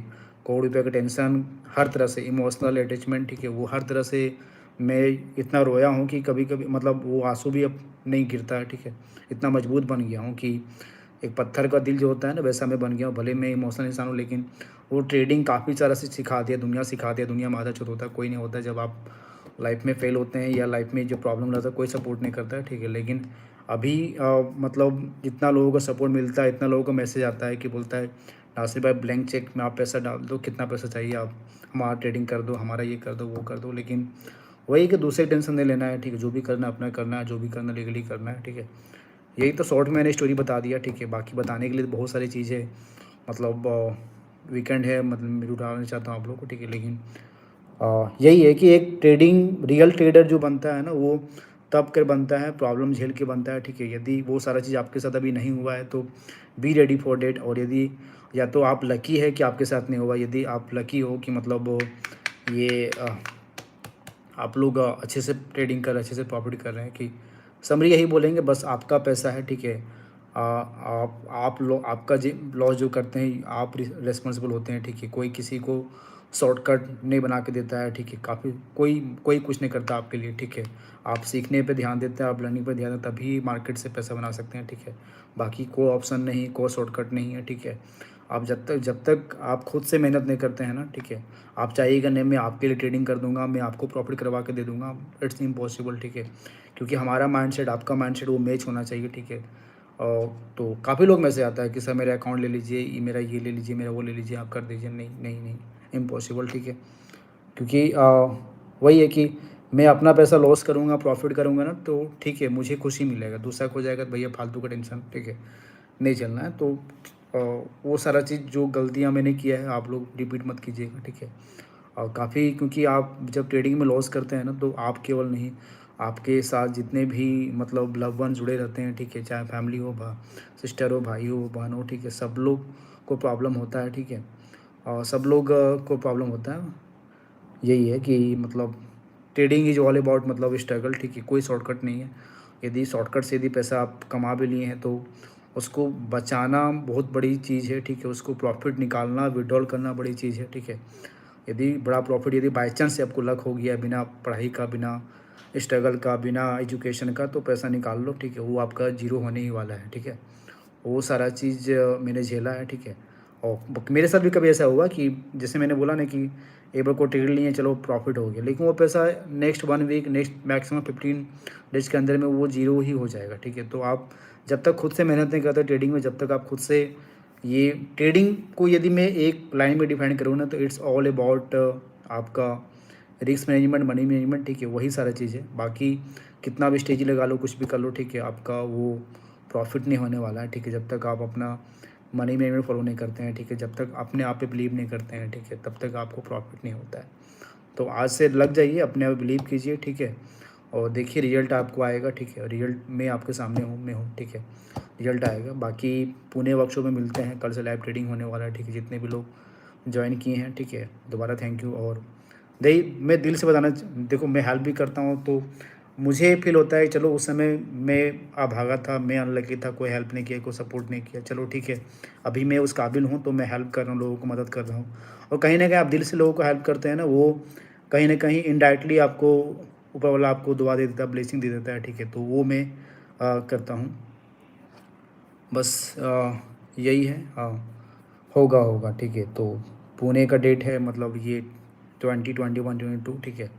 करोड़ रुपये का टेंशन, हर तरह से इमोशनल अटैचमेंट, ठीक है, वो हर तरह से मैं इतना रोया हूँ कि कभी कभी मतलब वो आंसू भी अब नहीं गिरता है, ठीक है। इतना मजबूत बन गया हूँ कि एक पत्थर का दिल जो होता है ना, वैसा मैं बन गया हूँ। भले मैं इमोशनल इंसान हूँ, लेकिन वो ट्रेडिंग काफ़ी सारा से सिखा दिया, दुनिया सिखा दिया। दुनिया में आधा चौथा होता है, कोई नहीं होता। जब आप लाइफ में फेल होते हैं या लाइफ में जो प्रॉब्लम रहता है, कोई सपोर्ट नहीं करता है, ठीक है। लेकिन अभी मतलब जितना लोगों को सपोर्ट मिलता है, इतना लोगों को मैसेज आता है कि बोलता है नासिर भाई ब्लैंक चेक में आप पैसा डाल दो, कितना पैसा चाहिए आप, हमारा ट्रेडिंग कर दो, हमारा ये कर दो, वो कर दो। लेकिन वही कि दूसरे टेंशन नहीं लेना है, ठीक है। जो भी करना अपना करना है, जो भी करना लीगली करना है, ठीक है। यही तो शॉर्ट में मैंने स्टोरी बता दिया, ठीक है। बाकी बताने के लिए तो बहुत सारी चीज़ें, मतलब वीकेंड है, मतलब मैं उठाना चाहता हूँ आप लोग को, ठीक है। लेकिन यही है कि एक ट्रेडिंग रियल ट्रेडर जो बनता है ना, वो तब कर बनता है, प्रॉब्लम झेल के बनता है, ठीक है। यदि वो सारा चीज़ आपके साथ अभी नहीं हुआ है तो बी रेडी फॉर डेट। और यदि या तो आप लकी है कि आपके साथ नहीं हुआ, यदि आप लकी हो कि मतलब ये आप लोग अच्छे से ट्रेडिंग कर, अच्छे से प्रॉफिट कर रहे हैं, कि समरी यही बोलेंगे, बस आपका पैसा है, ठीक है। आप लो आपका जी लॉस जो करते हैं आप रिस्पॉन्सिबल होते हैं, ठीक है। कोई किसी को शॉर्टकट नहीं बना के देता है, ठीक है। काफ़ी कोई कोई कुछ नहीं करता आपके लिए, ठीक है। आप सीखने पे ध्यान देते हैं, आप लर्निंग पे ध्यान देते हैं, तभी मार्केट से पैसा बना सकते हैं, ठीक है। बाकी कोई ऑप्शन नहीं, कोई शॉर्टकट नहीं है, ठीक है। आप जब तक आप खुद से मेहनत नहीं करते हैं ना, ठीक है। आप चाहिएगा नहीं मैं आपके लिए ट्रेडिंग कर दूंगा, मैं आपको प्रॉफिट करवा के दे दूंगा, इट्स इम्पॉसिबल, ठीक है। क्योंकि हमारा माइंडसेट आपका माइंडसेट वो मैच होना चाहिए, ठीक है। और तो काफ़ी लोग में से आता है कि सर मेरा अकाउंट ले लीजिए, मेरा ये ले लीजिए, मेरा वो ले लीजिए, आप कर दीजिए। नहीं नहीं नहीं, इम्पॉसिबल, ठीक है। क्योंकि वही है कि मैं अपना पैसा लॉस करूँगा, प्रॉफिट करूँगा ना, तो ठीक है, मुझे खुशी मिलेगा। दूसरा को हो जाएगा तो भैया फालतू का टेंशन, ठीक है, नहीं चलना है। तो अ, वो सारा चीज़ जो गलतियाँ मैंने किया है आप लोग रिपीट मत कीजिएगा, ठीक है। और काफ़ी, क्योंकि आप जब ट्रेडिंग में लॉस करते हैं ना, तो आप केवल नहीं, आपके साथ जितने भी मतलब लव वन जुड़े रहते हैं, ठीक है, चाहे फैमिली हो, सिस्टर हो, भाई हो, बहन हो, ठीक है, सब लोग को प्रॉब्लम होता है, ठीक है। और सब लोग को प्रॉब्लम होता है। यही है कि मतलब ट्रेडिंग इज़ ऑल अबाउट मतलब स्ट्रगल, ठीक है। कोई शॉर्टकट नहीं है। यदि शॉर्टकट से यदि पैसा आप कमा भी लिए हैं तो उसको बचाना बहुत बड़ी चीज़ है, ठीक है। उसको प्रॉफिट निकालना, विड्रॉल करना बड़ी चीज़ है, ठीक है। यदि बड़ा प्रॉफिट यदि बाई चांस से आपको लक हो गया, बिना पढ़ाई का, बिना स्ट्रगल का, बिना एजुकेशन का, तो पैसा निकाल लो, ठीक है। वो आपका जीरो होने ही वाला है, ठीक है। वो सारा चीज़ मैंने झेला है, ठीक है। और मेरे साथ भी कभी ऐसा हुआ कि जैसे मैंने बोला ना कि एक बार को ट्रेड लिए, चलो प्रॉफिट हो गया, लेकिन वो पैसा next 1 week, next maximum 15 days के अंदर में वो जीरो ही हो जाएगा, ठीक है। तो आप जब तक खुद से मेहनत नहीं करते ट्रेडिंग में, जब तक आप खुद से ये ट्रेडिंग को यदि मैं एक लाइन में डिफाइन करूँ ना, तो इट्स ऑल अबाउट आपका रिस्क मैनेजमेंट, मनी मैनेजमेंट, ठीक है। वही सारा चीज़ है। बाकी कितना भी स्टेज लगा लो, कुछ भी कर लो, ठीक है, आपका वो प्रॉफिट नहीं होने वाला है, ठीक है। जब तक आप अपना मनी मैनेजमेंट फॉलो नहीं करते हैं, ठीक है, जब तक अपने आप पे बिलीव नहीं करते हैं, ठीक है, तब तक आपको प्रॉफिट नहीं होता है। तो आज से लग जाइए, अपने आप बिलीव कीजिए, ठीक है। और देखिए रिजल्ट आपको आएगा, ठीक है। रिजल्ट मैं आपके सामने हूँ, मैं हूँ, ठीक है। रिजल्ट आएगा। बाकी पुणे वर्कशॉप में मिलते हैं, कल से लाइव ट्रेडिंग होने वाला है, ठीक है। जितने भी लोग ज्वाइन किए हैं, ठीक है, दोबारा थैंक यू। और मैं दिल से बताना देखो, मैं हेल्प भी करता हूँ तो मुझे फ़ील होता है चलो उस समय मैं अभागा था, मैं अनलकी था, कोई हेल्प नहीं किया, कोई सपोर्ट नहीं किया, चलो ठीक है, अभी मैं उस काबिल हूँ तो मैं हेल्प कर रहा हूँ, लोगों को मदद कर रहा हूँ। और कहीं न कहीं आप दिल से लोगों को हेल्प करते हैं ना, वो कहीं न कहीं इनडायरेक्टली आपको ऊपर वाला आपको दुआ दे देता है, ब्लेसिंग दे देता है, ठीक है? तो वो मैं करता हूँ। बस यही है। हाँ, होगा, ठीक है। तो पुणे का डेट है, मतलब ये 20, 21, 22, ठीक है।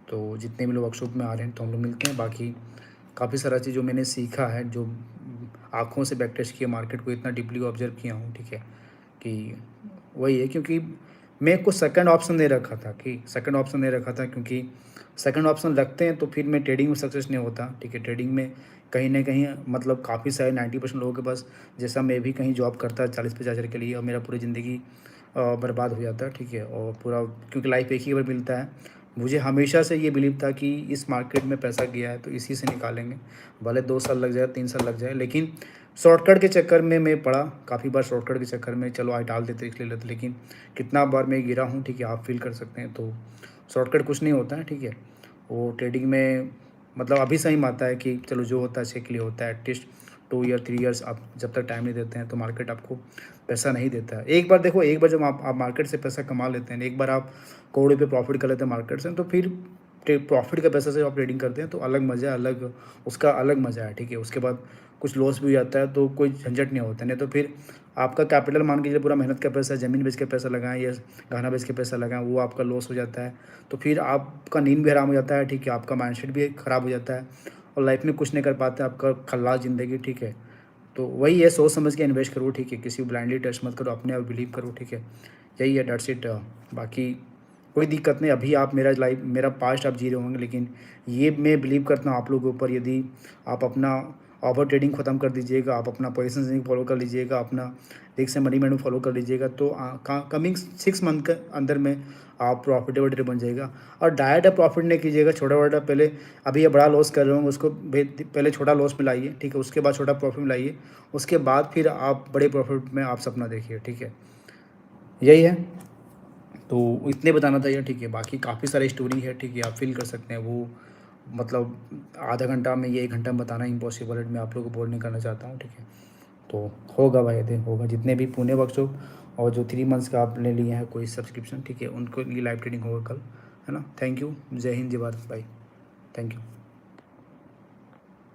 तो जितने भी लोग वर्कशॉप में आ रहे हैं तो हम लोग मिलते हैं। बाकी काफ़ी सारा चीज़ जो मैंने सीखा है, जो आँखों से बैक टेस्ट किया, मार्केट को इतना डीपली ऑब्जर्व किया हूँ, ठीक है, कि वही है, क्योंकि मैं कुछ सेकंड ऑप्शन नहीं रखा था, कि सेकंड ऑप्शन नहीं रखा था, क्योंकि सेकंड ऑप्शन रखते हैं तो फिर मैं ट्रेडिंग में सक्सेस नहीं होता, ठीक है। ट्रेडिंग में कहीं न कहीं मतलब काफ़ी सारे 90% लोगों के पास, जैसा मैं भी कहीं जॉब करता 40-50 हज़ार के लिए, और मेरा पूरी ज़िंदगी बर्बाद हो जाता है, ठीक है। और पूरा, क्योंकि लाइफ एक ही बार मिलता है। मुझे हमेशा से ये बिलीव था कि इस मार्केट में पैसा गया है तो इसी से निकालेंगे, भले 2 साल लग जाए, 3 साल लग जाए, लेकिन शॉर्टकट के चक्कर में मैं पड़ा, काफ़ी बार शॉर्टकट के चक्कर में, चलो आज डाल देते, इसलिए लेते, लेकिन कितना बार मैं गिरा हूँ, ठीक है, आप फील कर सकते हैं। तो शॉर्टकट कुछ नहीं होता है, ठीक है। वो ट्रेडिंग में मतलब अभी समझ में आता है कि चलो जो होता है अच्छे के लिए होता है। एटलीस्ट 2 ईयर 3 ईयर्स आप जब तक टाइम नहीं देते हैं तो मार्केट आपको पैसा नहीं देता है। एक बार देखो, एक बार जब आप मार्केट से पैसा कमा लेते हैं, एक बार आप करोड़ों पे प्रॉफिट कर लेते हैं मार्केट से, तो फिर प्रॉफिट का पैसा से आप ट्रेडिंग करते हैं तो अलग मज़ा है, अलग उसका अलग मज़ा है, ठीक है। उसके बाद कुछ लॉस भी हो जाता है तो कोई झंझट नहीं होता, नहीं तो फिर आपका कैपिटल मान के चलिए, पूरा मेहनत का पैसा, ज़मीन बेच के पैसा लगाएं या गहना बेच के पैसा लगाएं, वो आपका लॉस हो जाता है, तो फिर आपका नींद भी हराम हो जाता है, ठीक है, आपका माइंडसेट भी ख़राब हो जाता है और लाइफ में कुछ नहीं कर पाते, आपका खल्लास ज़िंदगी, ठीक है। तो वही है, सोच समझ के इन्वेस्ट करो, ठीक है, किसी को ब्लाइंडली ट्रस्ट मत करो, अपने आप बिलीव करो, ठीक है। यही है, दैट्स इट। बाकी कोई दिक्कत नहीं, अभी आप मेरा पास्ट आप जी रहे होंगे, लेकिन ये मैं बिलीव करता हूँ आप लोगों के ऊपर, यदि आप अपना ओवर ट्रेडिंग ख़त्म कर दीजिएगा, आप अपना पोजीशन फॉलो कर लीजिएगा, अपना risk and money management follow कर लीजिएगा, तो कमिंग 6 मंथ के अंदर में आप प्रॉफिटेबल ट्रेडर बन जाएगा। और डायरेक्ट प्रॉफिट नहीं कीजिएगा, छोटा छोटा पहले, अभी ये बड़ा लॉस कर रहे होंगे उसको पहले छोटा लॉस में लाइए, ठीक है, उसके बाद छोटा प्रॉफिट में लाइए, उसके बाद फिर आप बड़े प्रॉफिट में आप सपना देखिए, ठीक है। यही है, तो इतने बताना था यार, ठीक है। बाकी काफ़ी सारी स्टोरी है, ठीक है, आप फील कर सकते हैं वो, मतलब आधा घंटा में, ये 1 घंटा में बताना इम्पॉसिबल है, मैं आप लोगों को बोर नहीं करना चाहता हूँ, ठीक है। तो होगा भाई, दिन होगा, जितने भी पुणे वर्कशॉप और जो 3 मंथ्स का आपने लिए हैं कोई सब्सक्रिप्शन, ठीक है, उनको लिए लाइव ट्रेडिंग होगा कल, है ना। थैंक यू, जय हिंद, जय भारत, बाय, थैंक यू।